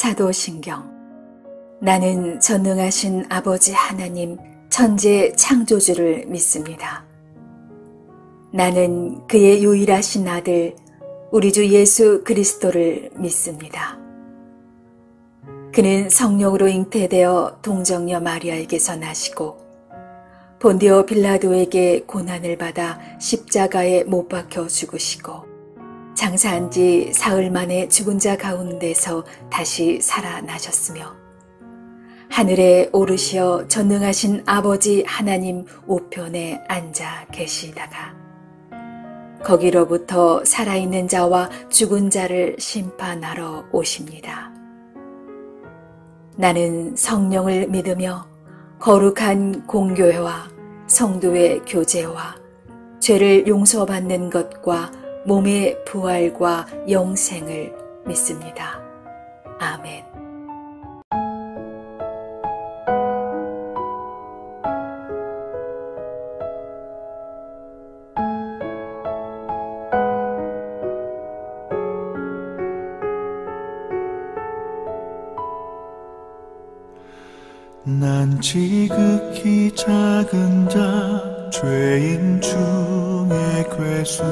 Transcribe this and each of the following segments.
사도신경. 나는 전능하신 아버지 하나님 천지 창조주를 믿습니다. 나는 그의 유일하신 아들 우리 주 예수 그리스도를 믿습니다. 그는 성령으로 잉태되어 동정녀 마리아에게서 나시고 본디오 빌라도에게 고난을 받아 십자가에 못 박혀 죽으시고 장사한 지 사흘 만에 죽은 자 가운데서 다시 살아나셨으며 하늘에 오르시어 전능하신 아버지 하나님 우편에 앉아 계시다가 거기로부터 살아있는 자와 죽은 자를 심판하러 오십니다. 나는 성령을 믿으며 거룩한 공교회와 성도의 교제와 죄를 용서받는 것과 몸의 부활과 영생을 믿습니다. 아멘. 난 지극히 작은 자 죄인 중에 괴수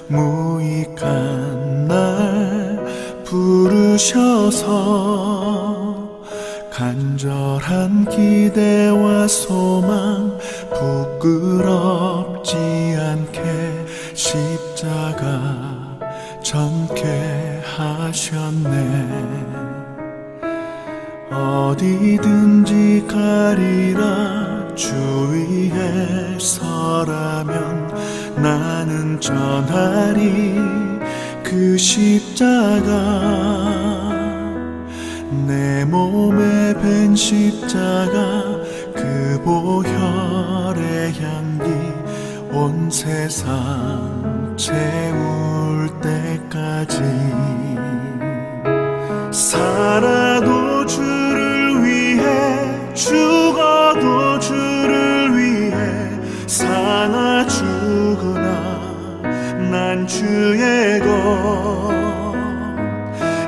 무익한 날 부르셔서 간절한 기대와 소망 부끄럽지 않게 십자가 전케 하셨네. 어디든지 가리라 주위에 서라면 나는 전하리 그 십자가. 내 몸에 밴 십자가 그 보혈의 향기 온 세상 채울 때까지 살아도 주를 위해 죽어도 주를 위해 사나 죽으나 난 주의 것.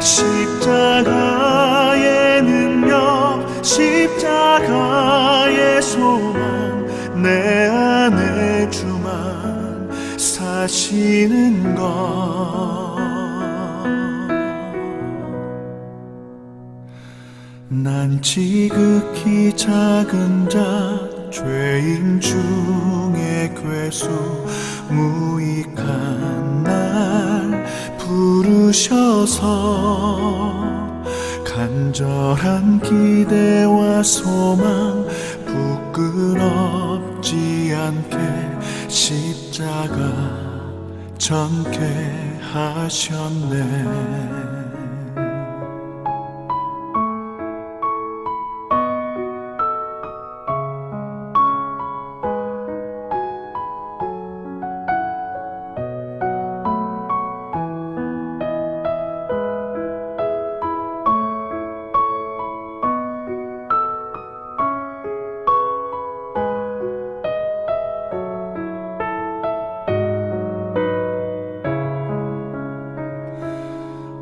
십자가의 능력 십자가의 소망 내 안에 주만 사시는 것. 난 지극히 작은 자 죄인 중에 괴수 무익한 날 부르셔서 간절한 기대와 소망 부끄럽지 않게 십자가 전케 하셨네.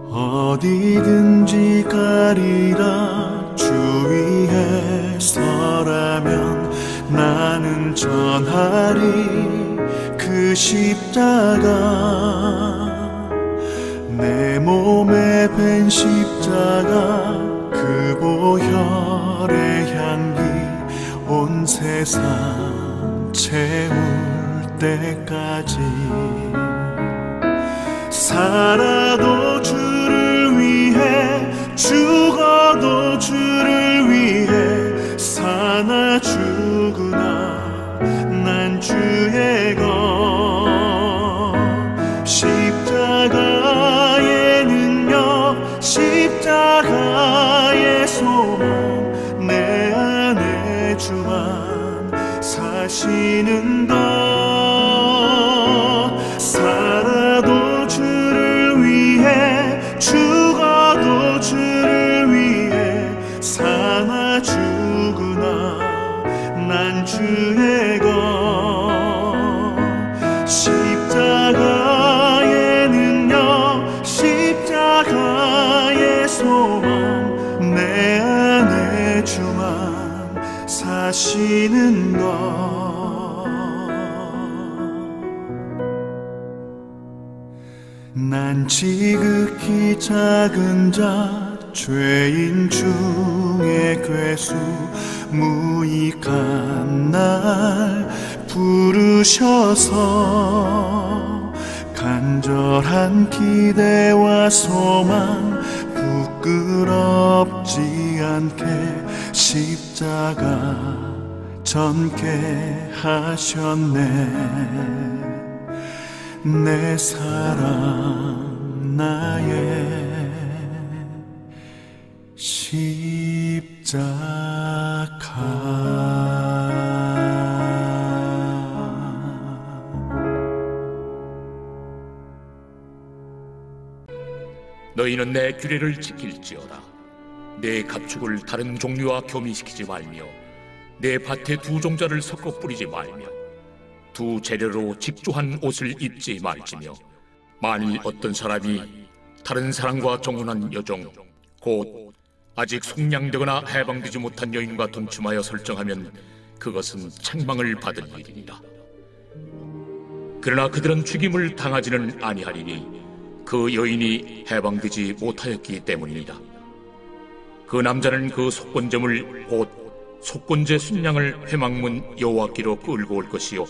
어디든지 가리라 주위에 서라면 나는 전하리 그 십자가. 내 몸에 밴 십자가 그 보혈의 향기 온 세상 채울 때까지 살아도 주를 위해 죽어도 주를 위해 사나 죽으나 난 주의 것. 십자가의 능력 십자가의 소망 내 안에 주만 사시는 것. 살아도 주를 위해 죽어도 주를 위해 사나 죽으나 난 주의 것. 십자가의 능력 십자가의 소망 내 안에 주만 사시는 것. 난 지극히 작은 자 죄인 중에 괴수 무익한 날 부르셔서 간절한 기대와 소망 부끄럽지 않게 십자가 전게 하셨네. 내 사랑 나의 너희는 내 규례를 지킬지어다. 내 가축을 다른 종류와 교미시키지 말며 내 밭에 두 종자를 섞어 뿌리지 말며 두 재료로 직조한 옷을 입지 말지며 만일 어떤 사람이 다른 사람과 정혼한 여종 곧 아직 속량되거나 해방되지 못한 여인과 동침하여 설정하면 그것은 책망을 받을 일이니라. 그러나 그들은 죽임을 당하지는 아니하리니 그 여인이 해방되지 못하였기 때문이니라. 그 남자는 그 속건제물 곧 속건제 순양을 회막문 여호와께로 끌고 올 것이요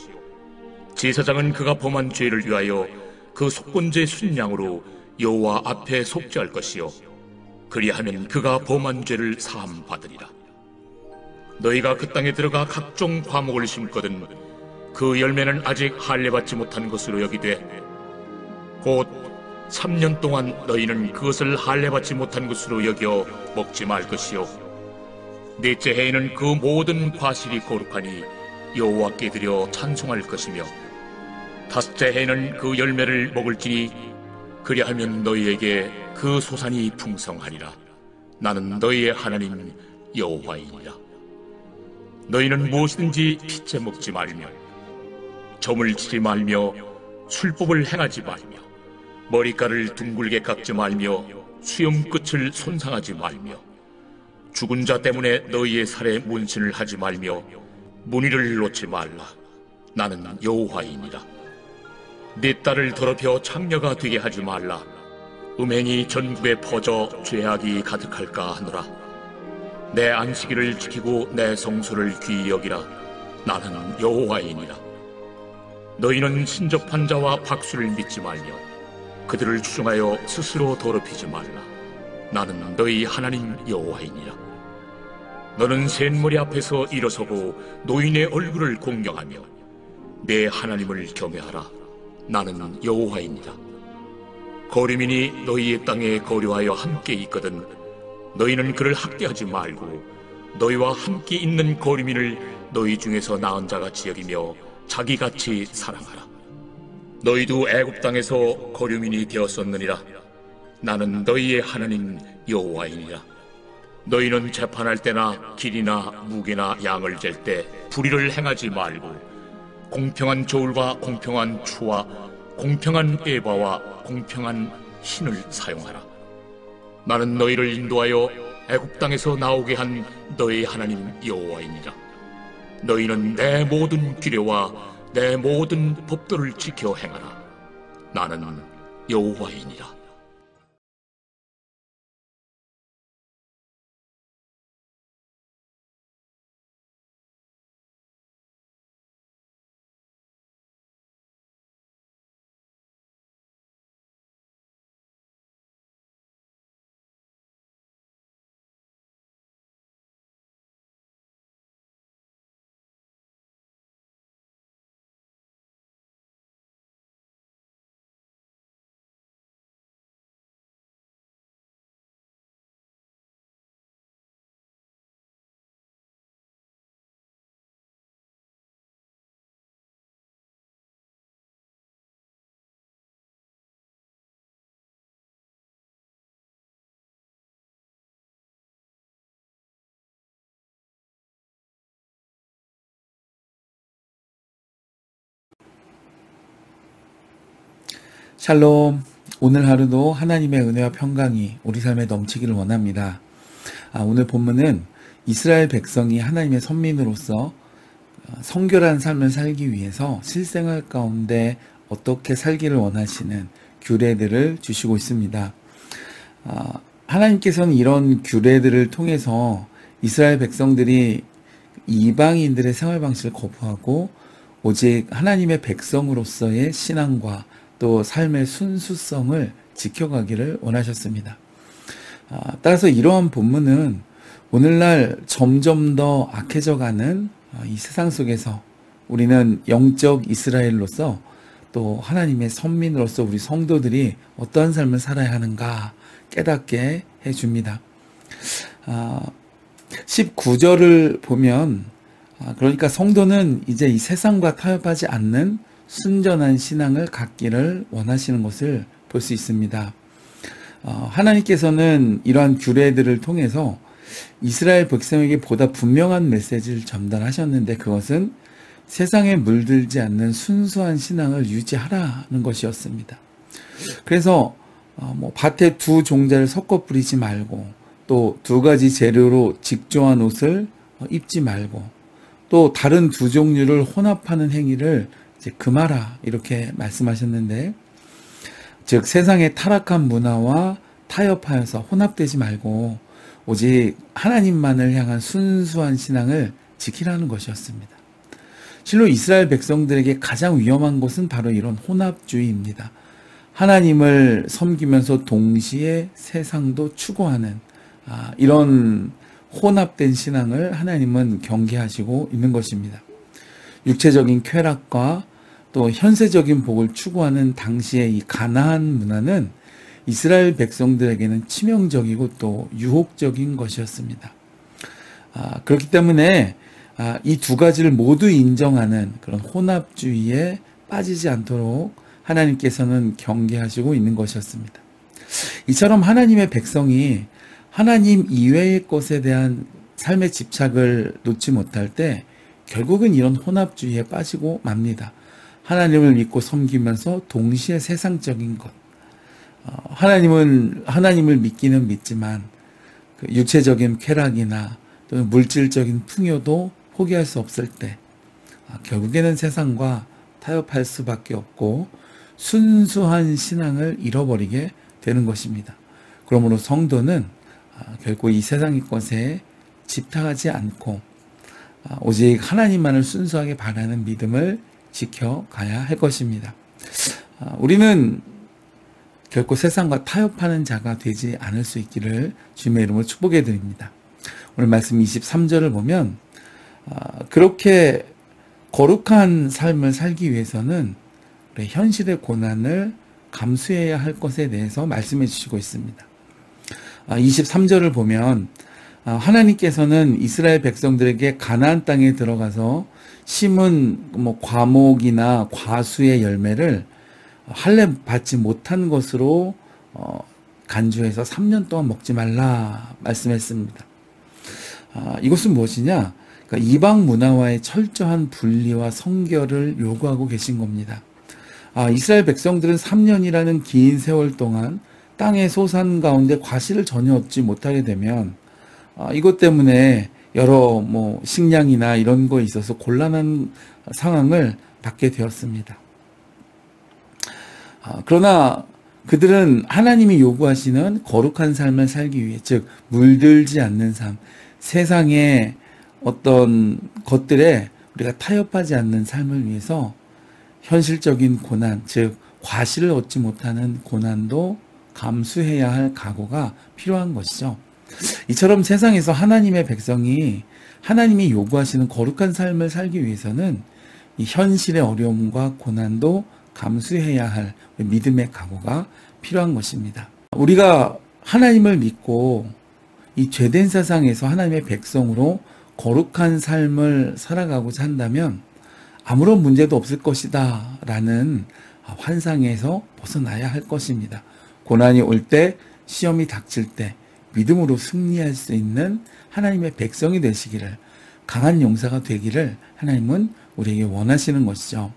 제사장은 그가 범한 죄를 위하여 그 속건제 순양으로 여호와 앞에 속죄할 것이요 그리하면 그가 범한 죄를 사함 받으리라. 너희가 그 땅에 들어가 각종 과목을 심거든 그 열매는 아직 할례받지 못한 것으로 여기되 곧 3년 동안 너희는 그것을 할례받지 못한 것으로 여겨 먹지 말 것이요 넷째 해에는 그 모든 과실이 거룩하니 여호와께 드려 찬송할 것이며 다섯째 해에는 그 열매를 먹을지니 그리하면 너희에게 그 소산이 풍성하리라. 나는 너희의 하나님 여호와이니라. 너희는 무엇이든지 핏째 먹지 말며 점을 치지 말며 술법을 행하지 말며 머리카락을 둥글게 깎지 말며 수염 끝을 손상하지 말며 죽은 자 때문에 너희의 살에 문신을 하지 말며 문의를 놓지 말라. 나는 여호와이니라. 네 딸을 더럽혀 창녀가 되게 하지 말라. 음행이 전국에 퍼져 죄악이 가득할까 하노라. 내 안식일을 지키고 내 성소를 귀히 여기라. 나는 여호와이니라. 너희는 신접한 자와 박수를 믿지 말며 그들을 추종하여 스스로 더럽히지 말라. 나는 너희 하나님 여호와이니라. 너는 셋머리 앞에서 일어서고 노인의 얼굴을 공경하며 내 하나님을 경외하라. 나는 여호와이니라. 거류민이 너희의 땅에 거류하여 함께 있거든 너희는 그를 학대하지 말고 너희와 함께 있는 거류민을 너희 중에서 나은 자같이 여기며 자기같이 사랑하라. 너희도 애굽 땅에서 거류민이 되었었느니라. 나는 너희의 하나님 여호와이니라. 너희는 재판할 때나 길이나 무게나 양을 잴 때 불의를 행하지 말고 공평한 저울과 공평한 추와 공평한 에바와 공평한 신을 사용하라. 나는 너희를 인도하여 애굽 땅에서 나오게 한 너희 하나님 여호와이니라. 너희는 내 모든 규례와 내 모든 법도를 지켜 행하라. 나는 여호와이니라. 샬롬. 오늘 하루도 하나님의 은혜와 평강이 우리 삶에 넘치기를 원합니다. 오늘 본문은 이스라엘 백성이 하나님의 선민으로서 성결한 삶을 살기 위해서 실생활 가운데 어떻게 살기를 원하시는 규례들을 주시고 있습니다. 하나님께서는 이런 규례들을 통해서 이스라엘 백성들이 이방인들의 생활 방식을 거부하고 오직 하나님의 백성으로서의 신앙과 또 삶의 순수성을 지켜가기를 원하셨습니다. 따라서 이러한 본문은 오늘날 점점 더 악해져가는 이 세상 속에서 우리는 영적 이스라엘로서 또 하나님의 선민으로서 우리 성도들이 어떠한 삶을 살아야 하는가 깨닫게 해줍니다. 19절을 보면 그러니까 성도는 이제 이 세상과 타협하지 않는 순전한 신앙을 갖기를 원하시는 것을 볼 수 있습니다. 하나님께서는 이러한 규례들을 통해서 이스라엘 백성에게 보다 분명한 메시지를 전달하셨는데 그것은 세상에 물들지 않는 순수한 신앙을 유지하라는 것이었습니다. 그래서 밭에 두 종자를 섞어 뿌리지 말고 또 두 가지 재료로 직조한 옷을 입지 말고 또 다른 두 종류를 혼합하는 행위를 이제 금하라 이렇게 말씀하셨는데 즉 세상의 타락한 문화와 타협하여서 혼합되지 말고 오직 하나님만을 향한 순수한 신앙을 지키라는 것이었습니다. 실로 이스라엘 백성들에게 가장 위험한 것은 바로 이런 혼합주의입니다. 하나님을 섬기면서 동시에 세상도 추구하는 이런 혼합된 신앙을 하나님은 경계하시고 있는 것입니다. 육체적인 쾌락과 또 현세적인 복을 추구하는 당시의 이 가나안 문화는 이스라엘 백성들에게는 치명적이고 또 유혹적인 것이었습니다. 그렇기 때문에 이 두 가지를 모두 인정하는 그런 혼합주의에 빠지지 않도록 하나님께서는 경계하시고 있는 것이었습니다. 이처럼 하나님의 백성이 하나님 이외의 것에 대한 삶의 집착을 놓지 못할 때 결국은 이런 혼합주의에 빠지고 맙니다. 하나님을 믿고 섬기면서 동시에 세상적인 것, 하나님을 믿기는 믿지만 그 육체적인 쾌락이나 또는 물질적인 풍요도 포기할 수 없을 때 결국에는 세상과 타협할 수밖에 없고 순수한 신앙을 잃어버리게 되는 것입니다. 그러므로 성도는 결코 이 세상의 것에 집착하지 않고 오직 하나님만을 순수하게 바라는 믿음을 지켜가야 할 것입니다. 우리는 결코 세상과 타협하는 자가 되지 않을 수 있기를 주님의 이름으로 축복해 드립니다. 오늘 말씀 23절을 보면 그렇게 거룩한 삶을 살기 위해서는 현실의 고난을 감수해야 할 것에 대해서 말씀해 주시고 있습니다. 23절을 보면 하나님께서는 이스라엘 백성들에게 가나안 땅에 들어가서 심은 과목이나 과수의 열매를 할례 받지 못한 것으로 간주해서 3년 동안 먹지 말라 말씀했습니다. 이것은 무엇이냐? 그러니까 이방 문화와의 철저한 분리와 성결을 요구하고 계신 겁니다. 이스라엘 백성들은 3년이라는 긴 세월 동안 땅의 소산 가운데 과실을 전혀 얻지 못하게 되면 이것 때문에 여러 식량이나 이런 거에 있어서 곤란한 상황을 받게 되었습니다. 그러나 그들은 하나님이 요구하시는 거룩한 삶을 살기 위해 즉 물들지 않는 삶, 세상의 어떤 것들에 우리가 타협하지 않는 삶을 위해서 현실적인 고난, 즉 과실을 얻지 못하는 고난도 감수해야 할 각오가 필요한 것이죠. 이처럼 세상에서 하나님의 백성이 하나님이 요구하시는 거룩한 삶을 살기 위해서는 이 현실의 어려움과 고난도 감수해야 할 믿음의 각오가 필요한 것입니다. 우리가 하나님을 믿고 이 죄된 세상에서 하나님의 백성으로 거룩한 삶을 살아가고자 한다면 아무런 문제도 없을 것이다 라는 환상에서 벗어나야 할 것입니다. 고난이 올 때, 시험이 닥칠 때 믿음으로 승리할 수 있는 하나님의 백성이 되시기를, 강한 용사가 되기를 하나님은 우리에게 원하시는 것이죠.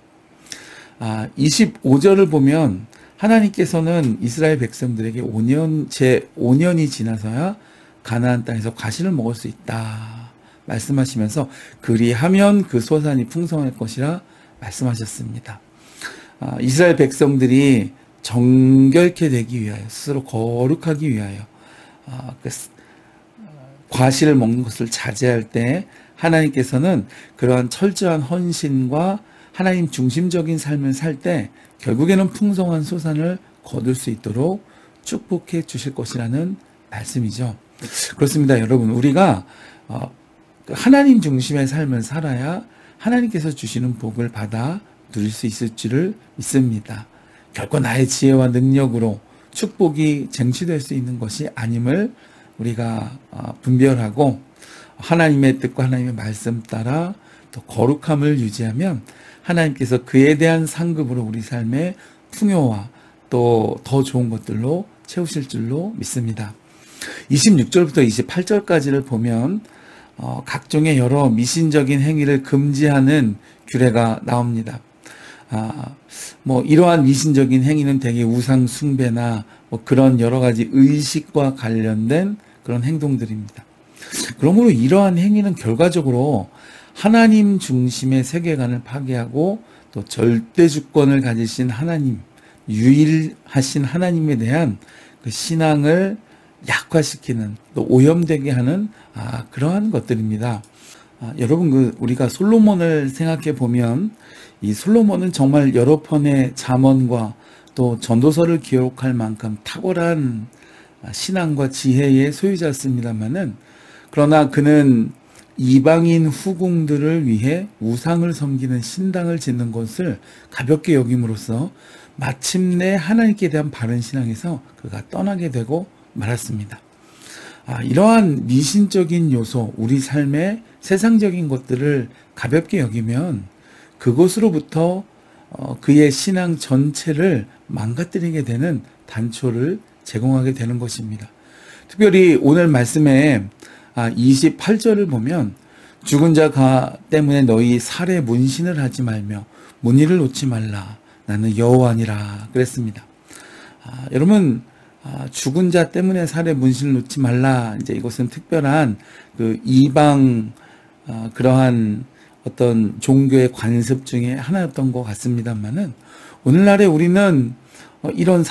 25절을 보면 하나님께서는 이스라엘 백성들에게 제 5년이 지나서야 가나안 땅에서 과실을 먹을 수 있다 말씀하시면서 그리하면 그 소산이 풍성할 것이라 말씀하셨습니다. 이스라엘 백성들이 정결케 되기 위하여, 스스로 거룩하기 위하여 과실을 먹는 것을 자제할 때 하나님께서는 그러한 철저한 헌신과 하나님 중심적인 삶을 살 때 결국에는 풍성한 소산을 거둘 수 있도록 축복해 주실 것이라는 말씀이죠. 그렇습니다, 여러분. 우리가 하나님 중심의 삶을 살아야 하나님께서 주시는 복을 받아 누릴 수 있을 줄을 믿습니다. 결코 나의 지혜와 능력으로 축복이 쟁취될 수 있는 것이 아님을 우리가 분별하고 하나님의 뜻과 하나님의 말씀 따라 또 거룩함을 유지하면 하나님께서 그에 대한 상급으로 우리 삶의 풍요와 또 더 좋은 것들로 채우실 줄로 믿습니다. 26절부터 28절까지를 보면 각종의 여러 미신적인 행위를 금지하는 규례가 나옵니다. 이러한 미신적인 행위는 대개 우상 숭배나 그런 여러 가지 의식과 관련된 그런 행동들입니다. 그러므로 이러한 행위는 결과적으로 하나님 중심의 세계관을 파괴하고 또 절대 주권을 가지신 하나님, 유일하신 하나님에 대한 그 신앙을 약화시키는, 또 오염되게 하는 그러한 것들입니다. 여러분, 우리가 솔로몬을 생각해 보면 이 솔로몬은 정말 여러 편의 잠언과 또 전도서를 기록할 만큼 탁월한 신앙과 지혜의 소유자였습니다만은, 그러나 그는 이방인 후궁들을 위해 우상을 섬기는 신당을 짓는 것을 가볍게 여김으로써 마침내 하나님께 대한 바른 신앙에서 그가 떠나게 되고 말았습니다. 이러한 미신적인 요소, 우리 삶의 세상적인 것들을 가볍게 여기면 그것으로부터 그의 신앙 전체를 망가뜨리게 되는 단초를 제공하게 되는 것입니다. 특별히 오늘 말씀에 28절을 보면 죽은 자 때문에 너희 살에 문신을 하지 말며 문의를 놓지 말라. 나는 여호와니라 그랬습니다. 여러분, 죽은 자 때문에 살에 문신을 놓지 말라. 이제 이것은 특별한 그 이방 그러한 어떤 종교의 관습 중에 하나였던 것 같습니다만은, 오늘날에 우리는 이런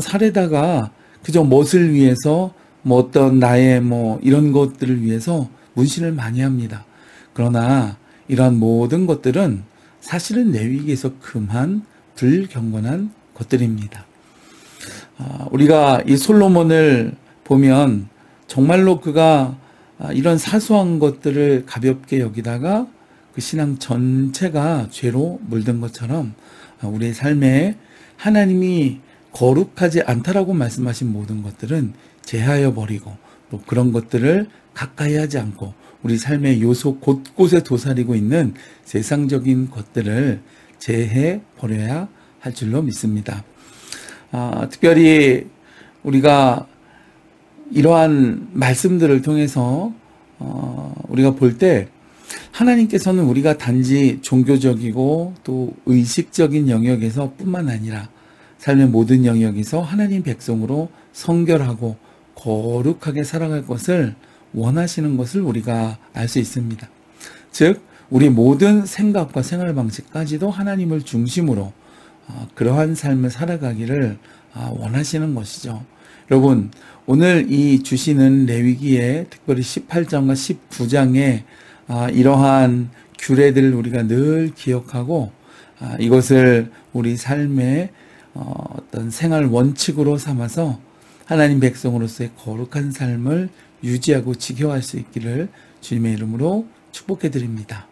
살에다가 그저 멋을 위해서 어떤 나의 이런 것들을 위해서 문신을 많이 합니다. 그러나 이러한 모든 것들은 사실은 레위기에서 금한 불경건한 것들입니다. 우리가 이 솔로몬을 보면 정말로 그가 이런 사소한 것들을 가볍게 여기다가 그 신앙 전체가 죄로 물든 것처럼 우리의 삶에 하나님이 거룩하지 않다라고 말씀하신 모든 것들은 제하여 버리고, 또 그런 것들을 가까이 하지 않고 우리 삶의 요소 곳곳에 도사리고 있는 세상적인 것들을 제해 버려야 할 줄로 믿습니다. 특별히 우리가 이러한 말씀들을 통해서 우리가 볼 때 하나님께서는 우리가 단지 종교적이고 또 의식적인 영역에서 뿐만 아니라 삶의 모든 영역에서 하나님 백성으로 성결하고 거룩하게 살아갈 것을 원하시는 것을 우리가 알 수 있습니다. 즉, 우리 모든 생각과 생활 방식까지도 하나님을 중심으로 그러한 삶을 살아가기를 원하시는 것이죠. 여러분, 오늘 이 주시는 레위기에 특별히 18장과 19장에 이러한 규례들을 우리가 늘 기억하고 이것을 우리 삶의 어떤 생활 원칙으로 삼아서 하나님 백성으로서의 거룩한 삶을 유지하고 지켜갈 수 있기를 주님의 이름으로 축복해 드립니다.